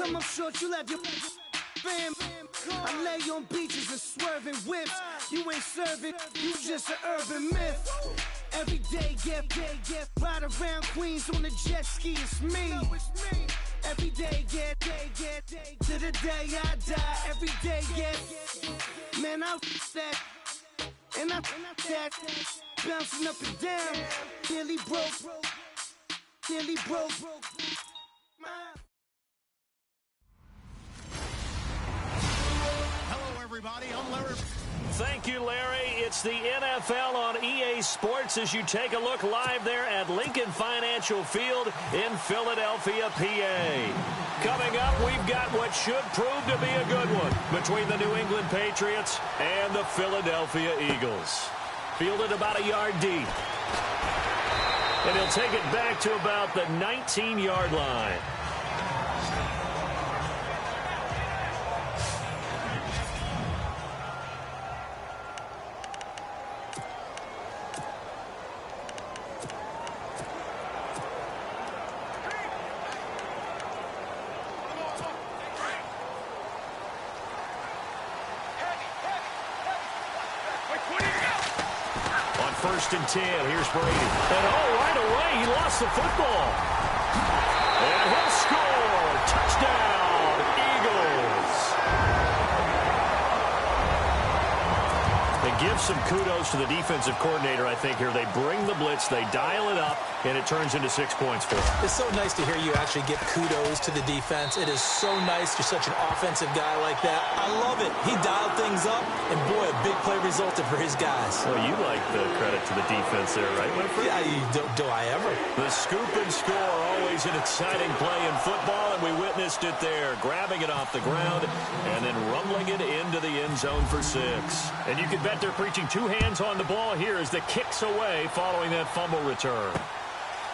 Come up short, you left your fam. I lay on beaches and swerving whips. You ain't serving, you just an urban myth. Every day, get ride around Queens on a jet ski, it's me. Every day, get to the day I die. Every day, get, man, I that, and I that, bouncing up and down, nearly broke. Hello, everybody. I'm Larry. Thank you, Larry. It's the NFL on EA Sports as you take a look live there at Lincoln Financial Field in Philadelphia, PA. Coming up, we've got what should prove to be a good one between the New England Patriots and the Philadelphia Eagles. Fielded about a yard deep. And he'll take it back to about the 19-yard line. First and 10. Here's Brady. And right away, he lost the football. And he'll score. Touchdown, Eagles. They give some kudos to the defensive coordinator, I think, here. They bring the blitz, they dial it up, and it turns into 6 points for them. It's so nice to hear you actually give kudos to the defense. It is so nice. You're such an offensive guy like that. I love it. He dialed things up, and boy, a big play resulted for his guys. Well, you like the credit to the defense there, right, Winfrey? Yeah, do I ever? The scoop and score, always an exciting play in football, and we witnessed it there, grabbing it off the ground and then rumbling it into the end zone for 6. And you can bet they're preaching two hands on the ball here as the kick's away following that fumble return.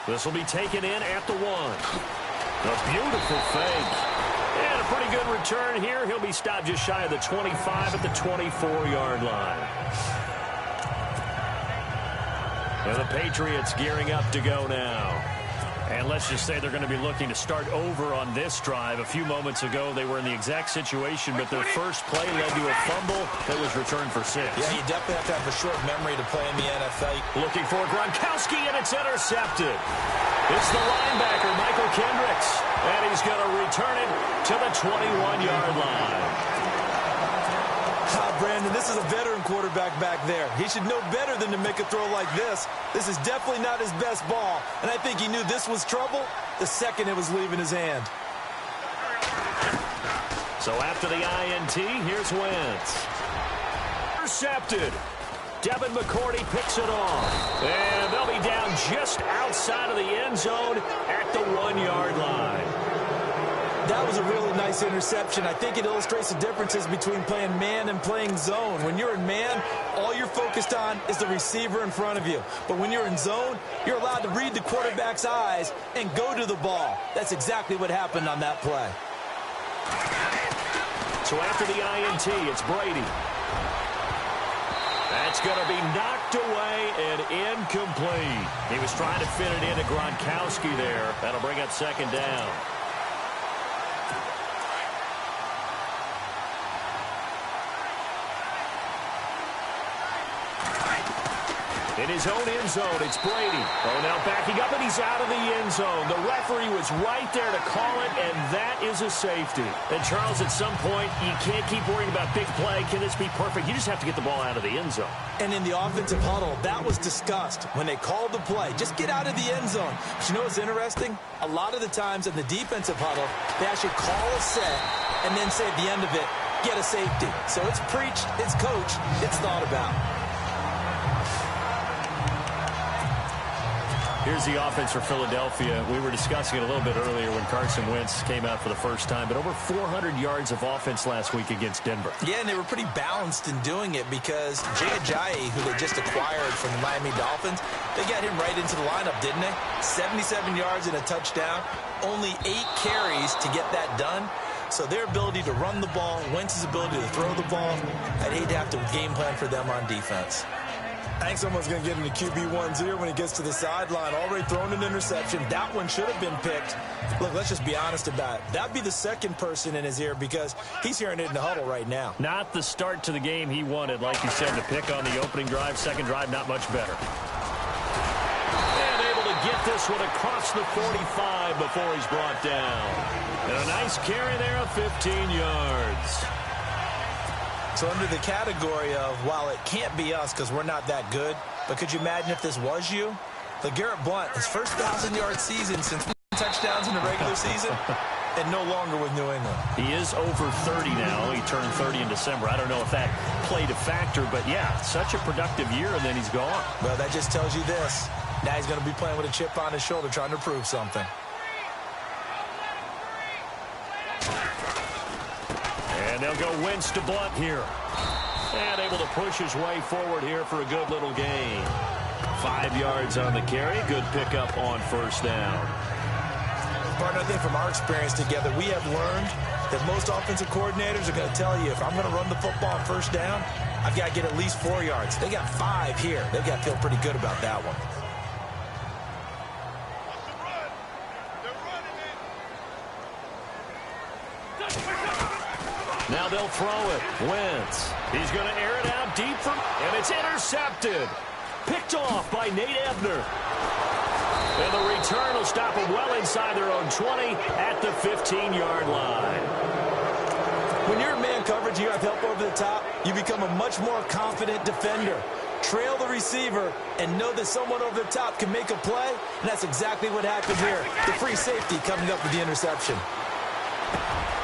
This will be taken in at the 1. A beautiful fake. And a pretty good return here. He'll be stopped just shy of the 25 at the 24-yard line. And the Patriots gearing up to go now. And let's just say they're going to be looking to start over on this drive. A few moments ago, they were in the exact situation, but their first play led to a fumble that was returned for 6. Yeah, you definitely have to have a short memory to play in the NFL. Looking for Gronkowski, and it's intercepted. It's the linebacker, Michael Kendricks, and he's going to return it to the 21-yard line. Brandon, this is a veteran quarterback back there. He should know better than to make a throw like this. This is definitely not his best ball, and I think he knew this was trouble the second it was leaving his hand. So after the INT, here's Wentz. Intercepted. Devin McCourty picks it off. And they'll be down just outside of the end zone at the 1-yard line. That was a really nice interception. I think it illustrates the differences between playing man and playing zone. When you're in man, all you're focused on is the receiver in front of you. But when you're in zone, you're allowed to read the quarterback's eyes and go to the ball. That's exactly what happened on that play. So after the INT, it's Brady. That's going to be knocked away and incomplete. He was trying to fit it into Gronkowski there. That'll bring up second down. In his own end zone, it's Brady. Oh, now backing up, and he's out of the end zone. The referee was right there to call it, and that is a safety. And, Charles, at some point, you can't keep worrying about big play. Can this be perfect? You just have to get the ball out of the end zone. And in the offensive huddle, that was discussed when they called the play. Just get out of the end zone. But you know what's interesting? A lot of the times in the defensive huddle, they actually call a set and then say at the end of it, get a safety. So it's preached, it's coached, it's thought about. Here's the offense for Philadelphia. We were discussing it a little bit earlier when Carson Wentz came out for the first time, but over 400 yards of offense last week against Denver. Yeah, and they were pretty balanced in doing it because Jay Ajayi, who they just acquired from the Miami Dolphins, they got him right into the lineup, didn't they? 77 yards and a touchdown, only 8 carries to get that done. So their ability to run the ball, Wentz's ability to throw the ball, I'd hate to have to game plan for them on defense. I think someone's going to get into QB1's ear when he gets to the sideline. Already thrown an interception. That one should have been picked. Look, let's just be honest about it. That'd be the second person in his ear because he's hearing it in the huddle right now. Not the start to the game he wanted. Like you said, the pick on the opening drive, second drive, not much better. And able to get this one across the 45 before he's brought down. And a nice carry there of 15 yards. So under the category of, while it can't be us because we're not that good, but could you imagine if this was you? LeGarrette Blount, his first 1,000-yard season since touchdowns in the regular season, and no longer with New England. He is over 30 now. He turned 30 in December. I don't know if that played a factor, but yeah, such a productive year, and then he's gone. Well, that just tells you this. Now he's going to be playing with a chip on his shoulder trying to prove something. And they'll go Wentz to Blount here. And able to push his way forward here for a good little gain. 5 yards on the carry. Good pickup on first down. Partner, I think from our experience together, we have learned that most offensive coordinators are going to tell you, if I'm going to run the football on first down, I've got to get at least 4 yards. They got 5 here. They've got to feel pretty good about that one. Now they'll throw it. Wentz. He's going to air it out deep from, and it's intercepted. Picked off by Nate Ebner. And the return will stop them well inside their own 20 at the 15-yard line. When you're in man coverage, you have help over the top, you become a much more confident defender. Trail the receiver and know that someone over the top can make a play, and that's exactly what happened here. The free safety coming up with the interception.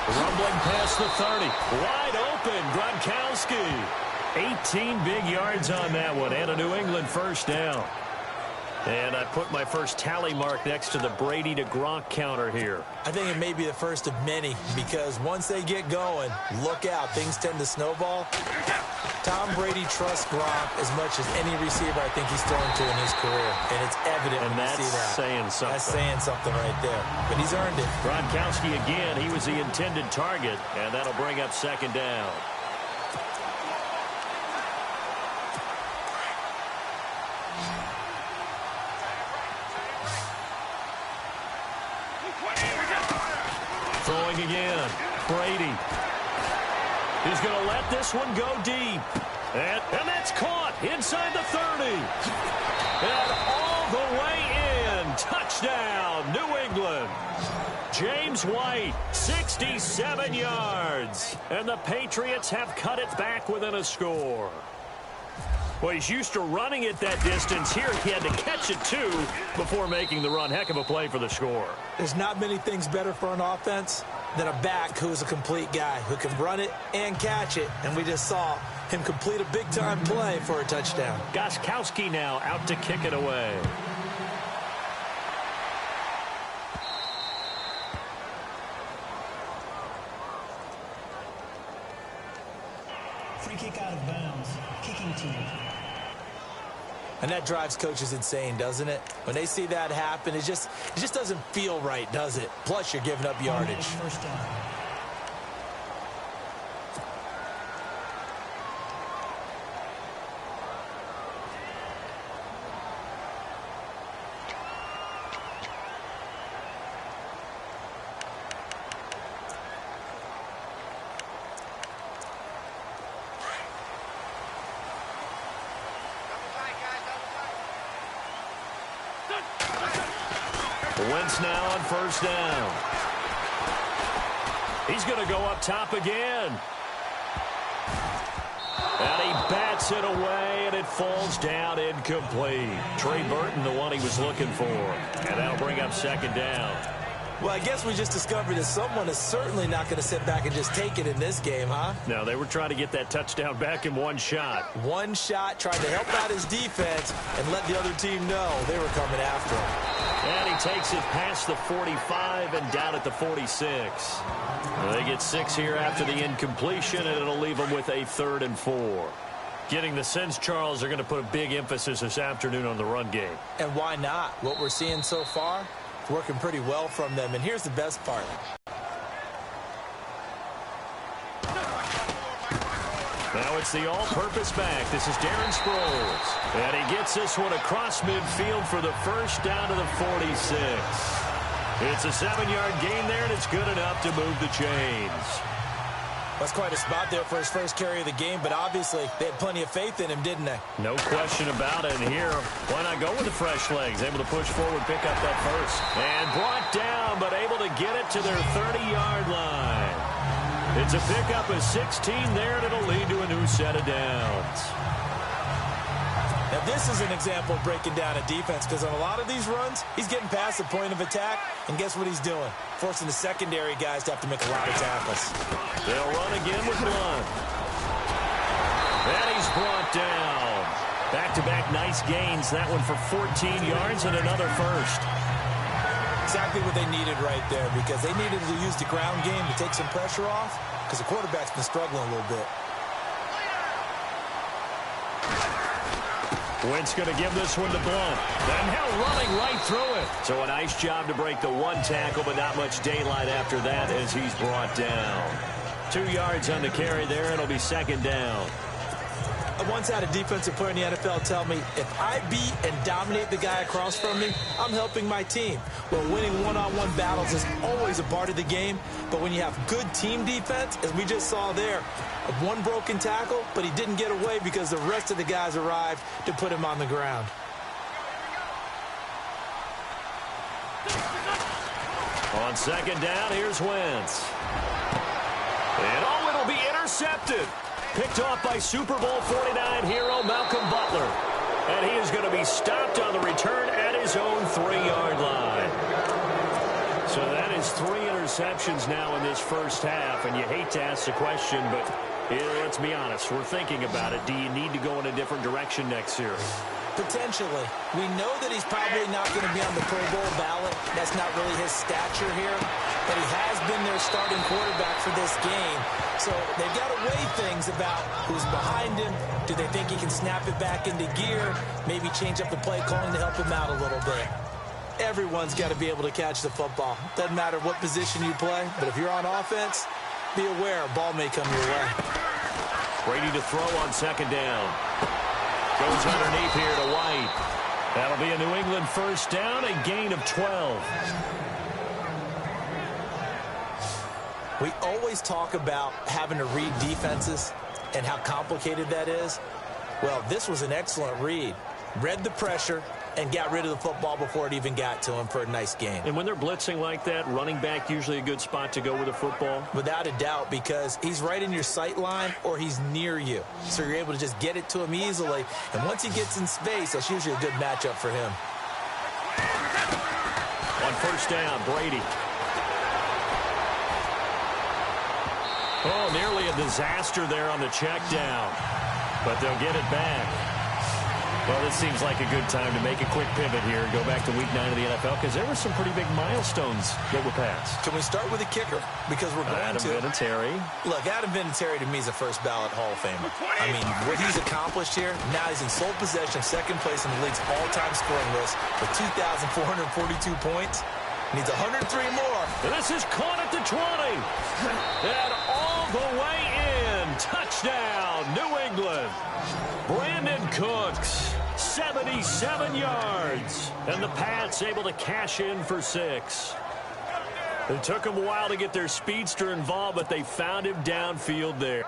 Rumbling past the 30. Wide open, Gronkowski. 18 big yards on that one, and a New England first down. And I put my first tally mark next to the Brady to Gronk counter here. I think it may be the first of many, because once they get going, look out. Things tend to snowball. Tom Brady trusts Gronk as much as any receiver I think he's thrown to in his career. And it's evident when you see that. That's saying something. That's saying something right there. But he's earned it. Gronkowski again. He was the intended target, and that'll bring up second down. Throwing again. Brady. He's going to let this one go deep. And that's caught inside the 30. And all the way in. Touchdown, New England. James White, 67 yards. And the Patriots have cut it back within a score. Well, he's used to running it that distance. Here he had to catch it, too, before making the run. Heck of a play for the score. There's not many things better for an offense than a back who's a complete guy, who can run it and catch it. And we just saw him complete a big-time play for a touchdown. Gronkowski now out to kick it away. Free kick out of bounds. Kicking team. And that drives coaches insane, doesn't it? When they see that happen, it just doesn't feel right, does it? Plus, you're giving up yardage. First down. Wentz now on first down. He's going to go up top again. And he bats it away, and it falls down incomplete. Trey Burton, the one he was looking for. And that'll bring up second down. Well, I guess we just discovered that someone is certainly not going to sit back and just take it in this game, huh? No, they were trying to get that touchdown back in one shot. One shot, trying to help out his defense and let the other team know they were coming after him. And he takes it past the 45 and down at the 46. They get 6 here after the incompletion, and it'll leave them with a 3rd and 4. Getting the sense, Charles, they're going to put a big emphasis this afternoon on the run game. And why not? What we're seeing so far, it's working pretty well from them. And here's the best part. Now it's the all-purpose back. This is Darren Sproles. And he gets this one across midfield for the first down to the 46. It's a 7-yard gain there, and it's good enough to move the chains. That's quite a spot there for his first carry of the game, but obviously they had plenty of faith in him, didn't they? No question about it. And here, why not go with the fresh legs? Able to push forward, pick up that first. And brought down, but able to get it to their 30-yard line. It's a pickup of 16 there, and it'll lead to a new set of downs. Now, this is an example of breaking down a defense, because on a lot of these runs, he's getting past the point of attack, and guess what he's doing? Forcing the secondary guys to have to make a lot of tackles. They'll run again with Blunt. And he's brought down. Back-to-back nice gains. That one for 14 yards and another first. Exactly what they needed right there, because they needed to use the ground game to take some pressure off, because the quarterback's been struggling a little bit. Wentz going to give this one to Blunt. And now running right through it. So a nice job to break the one tackle, but not much daylight after that as he's brought down. 2 yards on the carry there. It'll be second down. I once had a defensive player in the NFL tell me, if I beat and dominate the guy across from me, I'm helping my team. Well, winning one-on-one battles is always a part of the game, but when you have good team defense, as we just saw there, one broken tackle, but he didn't get away because the rest of the guys arrived to put him on the ground. On second down, here's Wentz. And oh, it'll be intercepted. Picked off by Super Bowl 49 hero Malcolm Butler. And he is going to be stopped on the return at his own 3-yard line. So that is 3 interceptions now in this first half. And you hate to ask the question, but let's be honest. We're thinking about it. Do you need to go in a different direction next year? Potentially. We know that he's probably not going to be on the Pro Bowl ballot. That's not really his stature here. But he has been their starting quarterback for this game. So they've got to weigh things about who's behind him. Do they think he can snap it back into gear? Maybe change up the play calling to help him out a little bit. Everyone's got to be able to catch the football. Doesn't matter what position you play, but if you're on offense, be aware a ball may come your way. Brady to throw on second down. Goes underneath here to White. That'll be a New England first down, a gain of 12. We always talk about having to read defenses and how complicated that is. Well, this was an excellent read. Read the pressure and got rid of the football before it even got to him for a nice gain. And when they're blitzing like that, running back usually a good spot to go with the football? Without a doubt, because he's right in your sight line or he's near you. So you're able to just get it to him easily. And once he gets in space, that's usually a good matchup for him. On first down, Brady. Oh, nearly a disaster there on the check down. But they'll get it back. Well, this seems like a good time to make a quick pivot here and go back to Week 9 of the NFL because there were some pretty big milestones that were passed. Can we start with a kicker? Because we're going Adam Vinatieri. Look, Adam Vinatieri to me is a first-ballot Hall of Famer. I mean, what he's accomplished here, now he's in sole possession, second place in the league's all-time scoring list with 2,442 points. Needs 103 more. And this is caught at the 20. And all the way in. Touchdown, New England. Brandon Cooks, 77 yards. And the Pats able to cash in for 6. It took them a while to get their speedster involved, but they found him downfield there.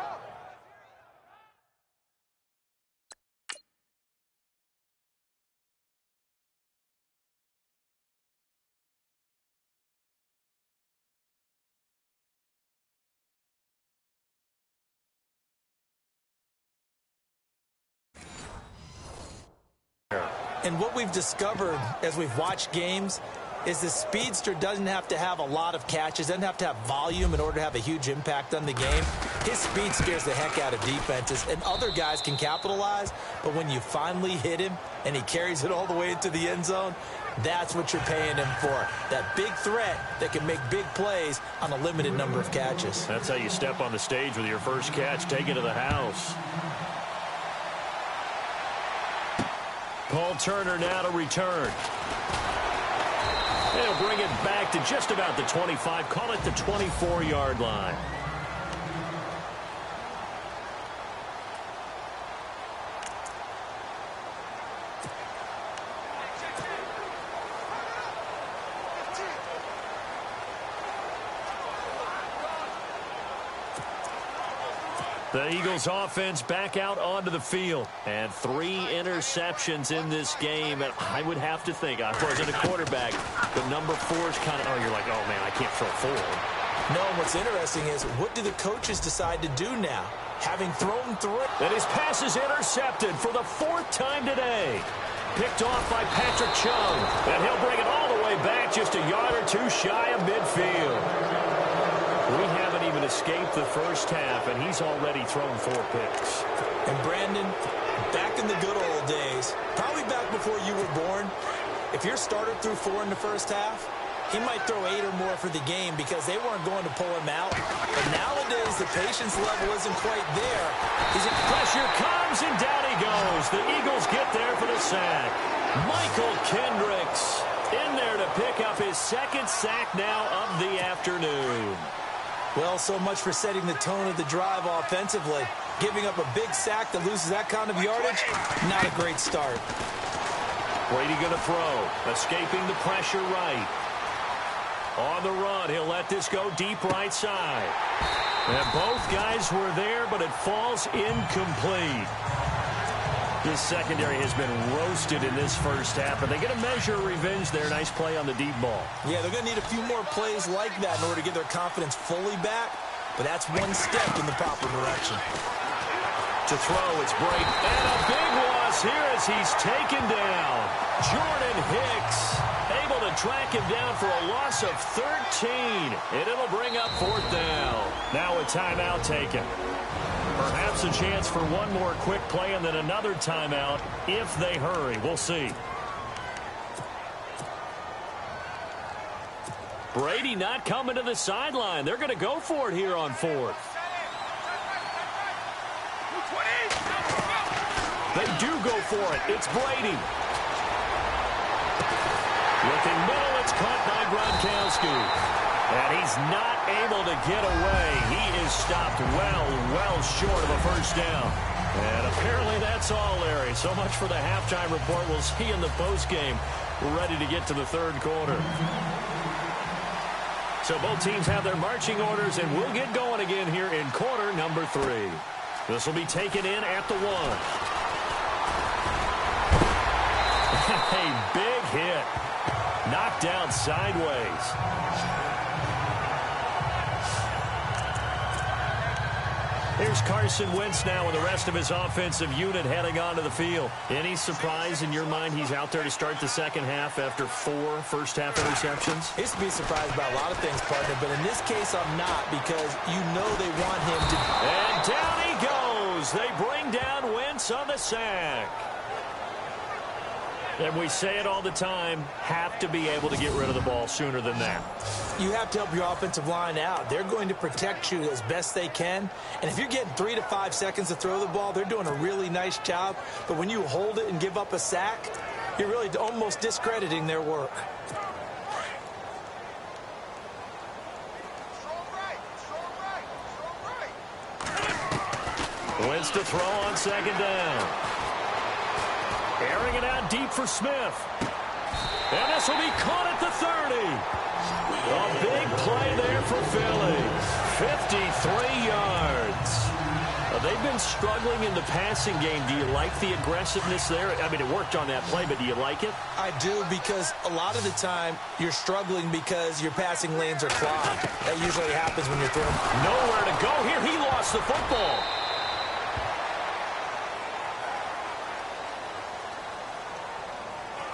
And what we've discovered as we've watched games is the speedster doesn't have to have a lot of catches, doesn't have to have volume in order to have a huge impact on the game. His speed scares the heck out of defenses, and other guys can capitalize, but when you finally hit him and he carries it all the way into the end zone, that's what you're paying him for. That big threat that can make big plays on a limited number of catches. That's how you step on the stage with your first catch, take it to the house. Paul Turner now to return. They'll bring it back to just about the 25. Call it the 24-yard line. The Eagles offense back out onto the field. And 3 interceptions in this game. And I would have to think, I wasn't a quarterback, but number 4 is kind of, oh, you're like, oh, man, I can't throw 4. No, what's interesting is what do the coaches decide to do now? Having thrown 3. And his pass is intercepted for the 4th time today. Picked off by Patrick Chung. And he'll bring it all the way back just a yard or 2 shy of midfield. We haven't even escaped the first half, and he's already thrown 4 picks. And Brandon, back in the good old days, probably back before you were born, if your starter threw 4 in the first half, he might throw 8 or more for the game because they weren't going to pull him out. But nowadays, the patience level isn't quite there. Pressure comes, and down he goes. The Eagles get there for the sack. Michael Kendricks in there to pick up his 2nd sack now of the afternoon. Well, so much for setting the tone of the drive offensively. Giving up a big sack that loses that kind of yardage, not a great start. Brady going to throw, escaping the pressure right. On the run, he'll let this go deep right side. And both guys were there, but it falls incomplete. This secondary has been roasted in this first half, but they get a measure of revenge there. Nice play on the deep ball. Yeah, they're going to need a few more plays like that in order to get their confidence fully back, but that's one step in the proper direction. To throw, it's Brady. And a big loss here as he's taken down. Jordan Hicks able to track him down for a loss of 13, and it'll bring up 4th down. Now a timeout taken. Perhaps a chance for one more quick play and then another timeout if they hurry. We'll see. Brady not coming to the sideline. They're going to go for it here on 4th. They do go for it. It's Brady. Looking middle, it's caught by Gronkowski. And he's not able to get away. He is stopped well short of a first down. And apparently that's all, Larry. So much for the halftime report. We'll see in the postgame. We're ready to get to the 3rd quarter. So both teams have their marching orders, and we'll get going again here in quarter number 3. This will be taken in at the 1. A big hit. Knocked down sideways. Here's Carson Wentz now with the rest of his offensive unit heading onto the field. Any surprise in your mind he's out there to start the second half after 4 first-half interceptions? It's to be surprised by a lot of things, partner, but in this case I'm not because you know they want him to... And down he goes. They bring down Wentz on the sack. And we say it all the time, have to be able to get rid of the ball sooner than that. You have to help your offensive line out. They're going to protect you as best they can. And if you're getting 3 to 5 seconds to throw the ball, they're doing a really nice job. But when you hold it and give up a sack, you're really almost discrediting their work. Wentz to throw on 2nd down. Airing it out deep for Smith. And this will be caught at the 30. A big play there for Philly. 53 yards. They've been struggling in the passing game. Do you like the aggressiveness there? I mean, it worked on that play, but do you like it? I do, because a lot of the time you're struggling because your passing lanes are clogged. That usually happens when you're throwing. Nowhere to go here. He lost the football.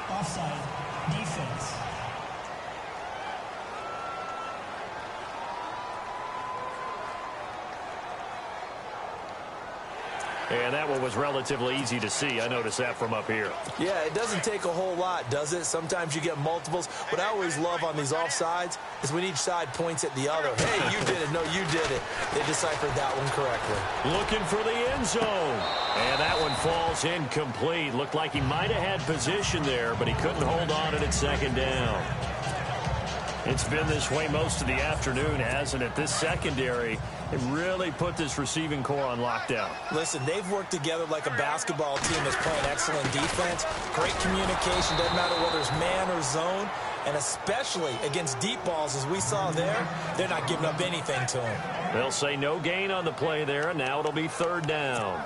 Offside. Defense. And that one was relatively easy to see. I noticed that from up here. Yeah, it doesn't take a whole lot, does it? Sometimes you get multiples. What I always love on these offsides is when each side points at the other. Hey, you did it. No, you did it. They deciphered that one correctly. Looking for the end zone. And that one falls incomplete. Looked like he might have had position there, but he couldn't hold on at 2nd down. It's been this way most of the afternoon, hasn't it? This secondary, it really put this receiving core on lockdown. Listen, they've worked together like a basketball team that's playing excellent defense. Great communication, doesn't matter whether it's man or zone. And especially against deep balls, as we saw there, they're not giving up anything to them. They'll say no gain on the play there, and now it'll be third down.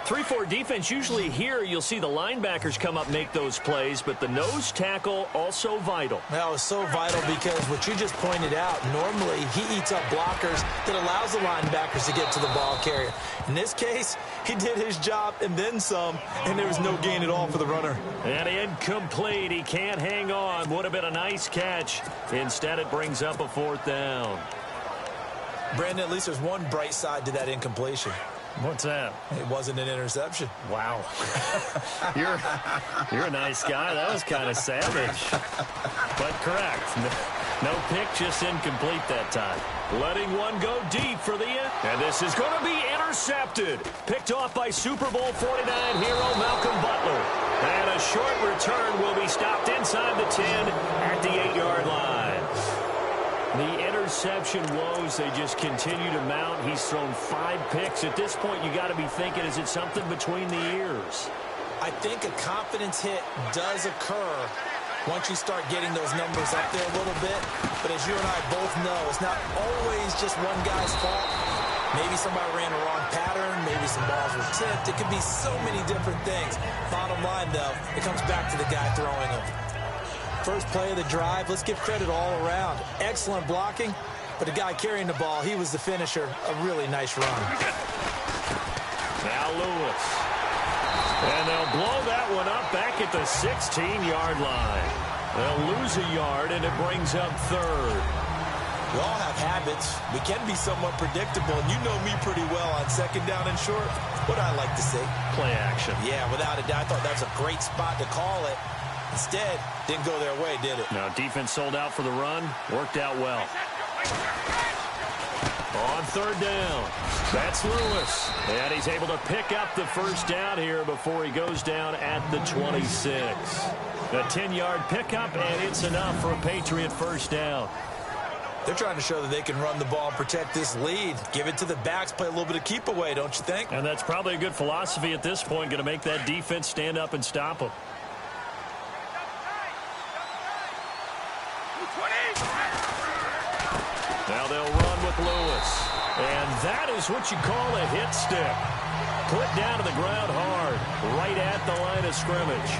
3-4 defense, usually here you'll see the linebackers come up make those plays, but the nose tackle also vital. That was so vital because what you just pointed out, normally he eats up blockers that allows the linebackers to get to the ball carrier. In this case, he did his job and then some, and there was no gain at all for the runner. And incomplete. He can't hang on. Would have been a nice catch. Instead, it brings up a fourth down. Brandon, at least there's one bright side to that incompletion. What's that? It wasn't an interception. Wow. You're a nice guy. That was kind of savage. But correct. No pick, just incomplete that time. Letting one go deep for the end. And this is going to be intercepted. Picked off by Super Bowl 49 hero Malcolm Butler. And a short return will be stopped inside the 10 at the 8-yard line. The interception woes, they just continue to mount. He's thrown 5 picks. At this point, you got to be thinking, is it something between the ears? I think a confidence hit does occur once you start getting those numbers up there a little bit. But as you and I both know, it's not always just one guy's fault. Maybe somebody ran a wrong pattern. Maybe some balls were tipped. It could be so many different things. Bottom line, though, it comes back to the guy throwing them. First play of the drive, let's give credit all around. Excellent blocking, but the guy carrying the ball, he was the finisher. A really nice run. Now Lewis. And they'll blow that one up back at the 16-yard line. They'll lose a yard, and it brings up third. We all have habits. We can be somewhat predictable, and you know me pretty well on second down and short. What I like to see. Play action. Yeah, without a doubt. I thought that was a great spot to call it. Instead, didn't go their way, did it? No, defense sold out for the run. Worked out well. On third down, that's Lewis. And he's able to pick up the first down here before he goes down at the 26. A 10-yard pickup, and it's enough for a Patriot first down. They're trying to show that they can run the ball and protect this lead. Give it to the backs, play a little bit of keep away, don't you think? And that's probably a good philosophy at this point, going to make that defense stand up and stop them. Now they'll run with Lewis. And that is what you call a hit stick. Put down to the ground hard, right at the line of scrimmage.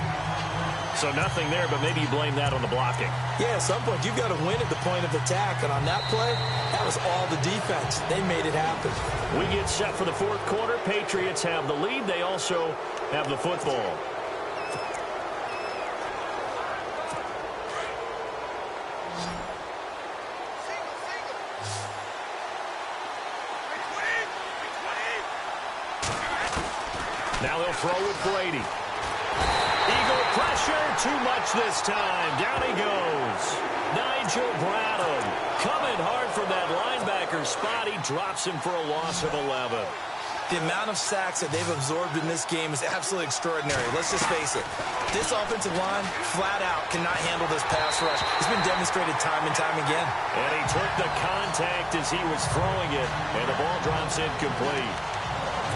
So nothing there, but maybe you blame that on the blocking. Yeah, at some point you've got to win at the point of attack. And on that play, that was all the defense. They made it happen. We get set for the fourth quarter. Patriots have the lead. They also have the football. Now they'll throw with Brady. Eagle pressure, too much this time. Down he goes. Nigel Bradham coming hard from that linebacker spot. He drops him for a loss of 11. The amount of sacks that they've absorbed in this game is absolutely extraordinary. Let's just face it. This offensive line, flat out, cannot handle this pass rush. It's been demonstrated time and time again. And he took the contact as he was throwing it, and the ball drops incomplete.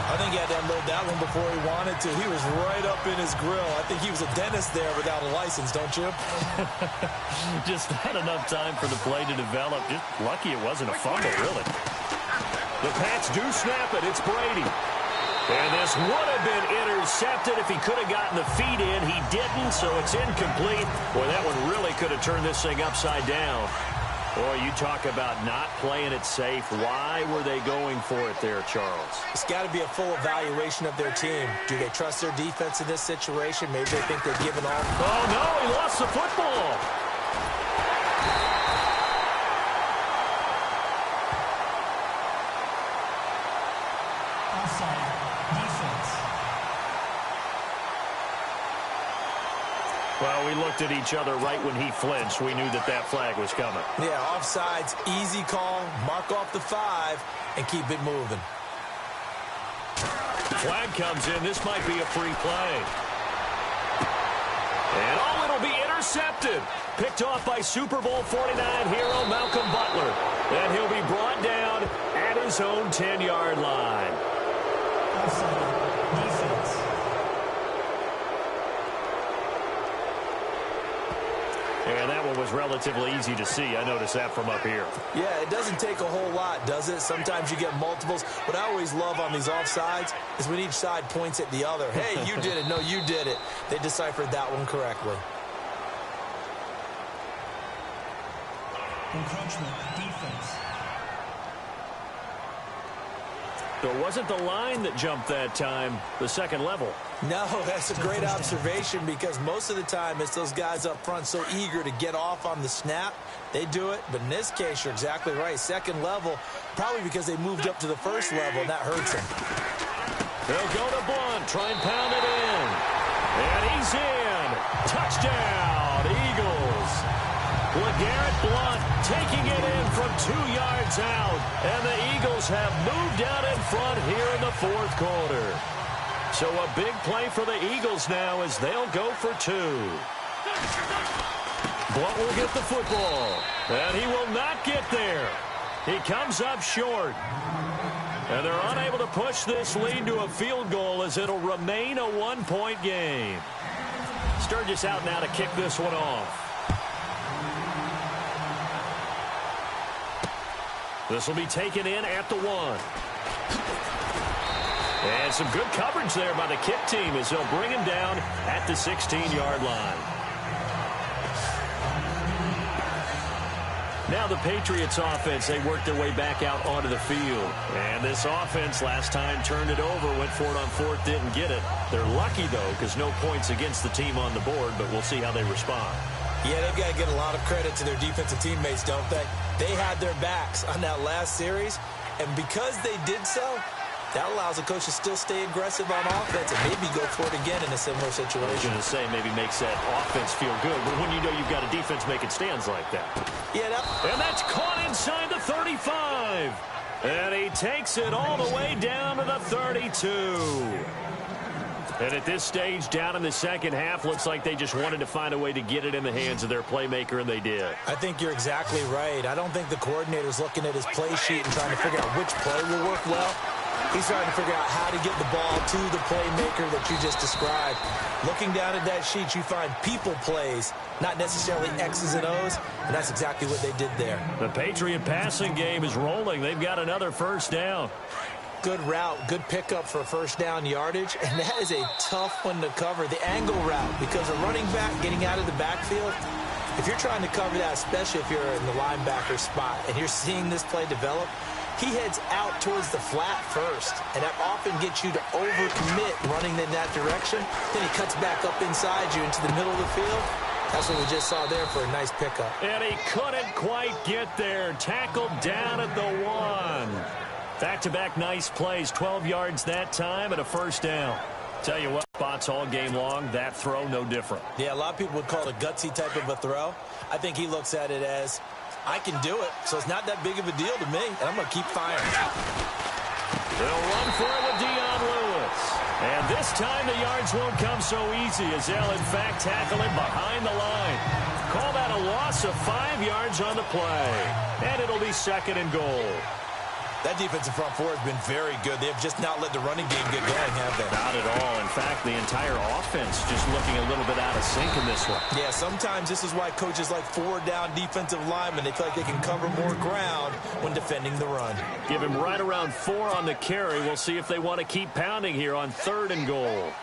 I think he had to unload that one before he wanted to. He was right up in his grill. I think he was a dentist there without a license, don't you? Just not enough time for the play to develop. Just lucky it wasn't a fumble, really. The Pats do snap it. It's Brady. And this would have been intercepted if he could have gotten the feet in. He didn't, so it's incomplete. Boy, that one really could have turned this thing upside down. Boy, you talk about not playing it safe. Why were they going for it there, Charles? It's got to be a full evaluation of their team. Do they trust their defense in this situation? Maybe they think they've given all. Oh, no, he lost the football. Offside. Defense. Well, we looked at each other right when he flinched. We knew that that flag was coming. Yeah, offsides, easy call, mark off the 5, and keep it moving. Flag comes in. This might be a free play. And oh, it'll be intercepted. Picked off by Super Bowl 49 hero Malcolm Butler. And he'll be brought down at his own 10-yard line. Offside. Defense. And that one was was relatively easy to see. I noticed that from up here. Yeah, it doesn't take a whole lot, does it? Sometimes you get multiples. What I always love on these offsides is when each side points at the other. Hey, you did it. No, you did it. They deciphered that one correctly. Encroachment, defense. So it wasn't the line that jumped that time, the second level. No, that's a great observation because most of the time it's those guys up front so eager to get off on the snap. They do it, but in this case, you're exactly right. Second level, probably because they moved up to the first level, and that hurts them. They'll go to Blunt, try and pound it in. And he's in. Touchdown, Eagles. LeGarrette Blunt taking it in from 2 yards out. And the Eagles have moved out in front here in the fourth quarter. So a big play for the Eagles now as they'll go for 2. Blunt will get the football. And he will not get there. He comes up short. And they're unable to push this lead to a field goal as it'll remain a 1-point game. Sturgis out now to kick this one off. This will be taken in at the 1. And some good coverage there by the kick team as they'll bring him down at the 16-yard line. Now the Patriots offense, they worked their way back out onto the field. And this offense last time turned it over, went for it on 4th, didn't get it. They're lucky, though, because no points against the team on the board, but we'll see how they respond. Yeah, they've got to get a lot of credit to their defensive teammates, don't they? They had their backs on that last series, and because they did so, that allows the coach to still stay aggressive on offense and maybe go for it again in a similar situation. I was going to say maybe makes that offense feel good, but when you know you've got a defense making stands like that. Yeah, and that's caught inside the 35. And he takes it all the way down to the 32. And at this stage, down in the second half, looks like they just wanted to find a way to get it in the hands of their playmaker, and they did. I think you're exactly right. I don't think the coordinator's looking at his play sheet and trying to figure out which play will work well. He's trying to figure out how to get the ball to the playmaker that you just described. Looking down at that sheet, you find people plays, not necessarily X's and O's, and that's exactly what they did there. The Patriot passing game is rolling. They've got another first down. Good route, good pickup for first down yardage, and that is a tough one to cover. The angle route, because a running back getting out of the backfield, if you're trying to cover that, especially if you're in the linebacker spot, and you're seeing this play develop, he heads out towards the flat first, and that often gets you to overcommit running in that direction. Then he cuts back up inside you into the middle of the field. That's what we just saw there for a nice pickup. And he couldn't quite get there. Tackled down at the 1. Back-to-back nice plays, 12 yards that time and a first down. Tell you what, spots all game long, that throw no different. Yeah, a lot of people would call it a gutsy type of a throw. I think he looks at it as, I can do it, so it's not that big of a deal to me, and I'm going to keep firing. They'll run for it with Dion Lewis. And this time the yards won't come so easy as they'll, in fact, tackle him behind the line. Call that a loss of 5 yards on the play. And it'll be 2nd and goal. That defensive front four has been very good. They have just not let the running game get going, have they? Not at all. In fact, the entire offense just looking a little bit out of sync in this one. Yeah, sometimes this is why coaches like 4-down defensive linemen, they feel like they can cover more ground when defending the run. Give him right around 4 on the carry. We'll see if they want to keep pounding here on 3rd and goal.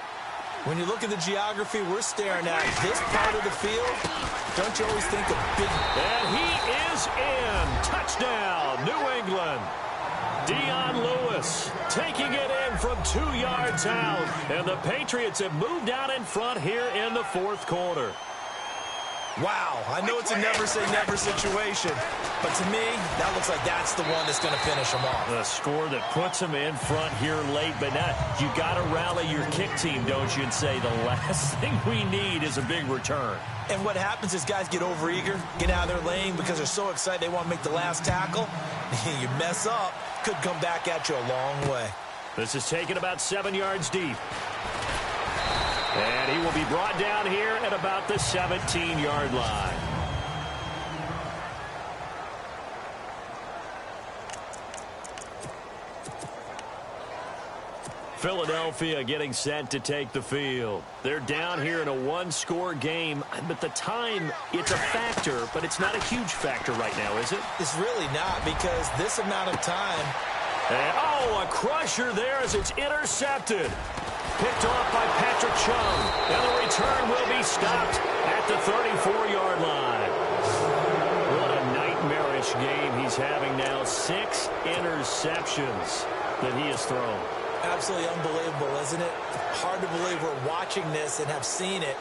When you look at the geography we're staring at, this part of the field, don't you always think of big... And he is in. Touchdown, New England. Dion Lewis taking it in from 2 yards out. And the Patriots have moved out in front here in the fourth quarter. Wow, I know it's a never-say-never situation, but to me, that looks like that's the one that's going to finish them off. The score that puts them in front here late, but now you got to rally your kick team, don't you, and say the last thing we need is a big return. And what happens is guys get overeager, get out of their lane because they're so excited they want to make the last tackle. You mess up, could come back at you a long way. This is taken about 7 yards deep. And he will be brought down here at about the 17-yard line. Philadelphia getting set to take the field. They're down here in a one-score game, but the time, it's a factor, but it's not a huge factor right now, is it? It's really not, because this amount of time. And, a crusher there as it's intercepted. Picked off by Patrick Chung. And the return will be stopped at the 34-yard line. What a nightmarish game he's having now. 6 interceptions that he has thrown. Absolutely unbelievable, isn't it? Hard to believe we're watching this and have seen it,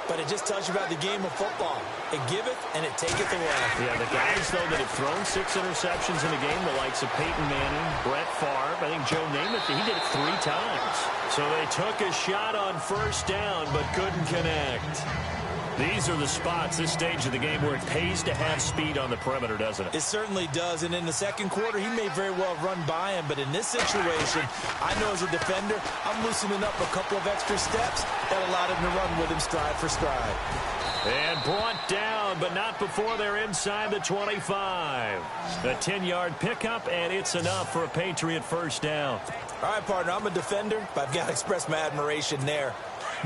but it just tells you about the game of football. It giveth and it taketh away. Yeah, the guys, though, that have thrown 6 interceptions in a game, the likes of Peyton Manning, Brett Favre, I think Joe Namath, he did it 3 times. So they took a shot on first down, but couldn't connect. These are the spots, this stage of the game, where it pays to have speed on the perimeter, doesn't it? It certainly does, and in the second quarter, he may very well run by him, but in this situation, I know as a defender, I'm loosening up a couple of extra steps that allowed him to run with him stride for stride. And brought down, but not before they're inside the 25. A 10-yard pickup, and it's enough for a Patriot first down. All right, partner, I'm a defender, but I've got to express my admiration there.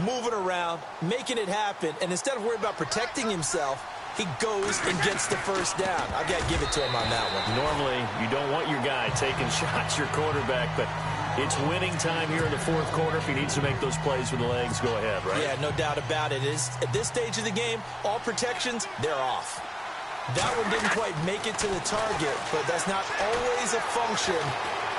Moving around, making it happen, and instead of worrying about protecting himself, he goes and gets the first down. I've got to give it to him on that one. Normally, you don't want your guy taking shots, your quarterback, but it's winning time here in the fourth quarter. If he needs to make those plays with the legs, go ahead, right? Yeah, no doubt about it. At this stage of the game, all protections, they're off. That one didn't quite make it to the target, but that's not always a function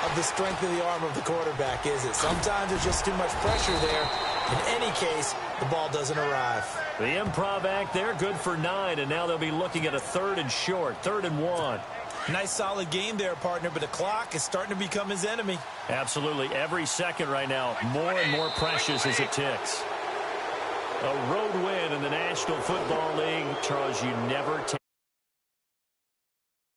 of the strength of the arm of the quarterback, is it? Sometimes there's just too much pressure there. In any case, the ball doesn't arrive. The improv act there, good for 9, and now they'll be looking at a 3rd and short, 3rd and 1. Nice solid game there, partner, but the clock is starting to become his enemy. Absolutely. Every second right now, more and more precious as it ticks. A road win in the National Football League. Charles, you never take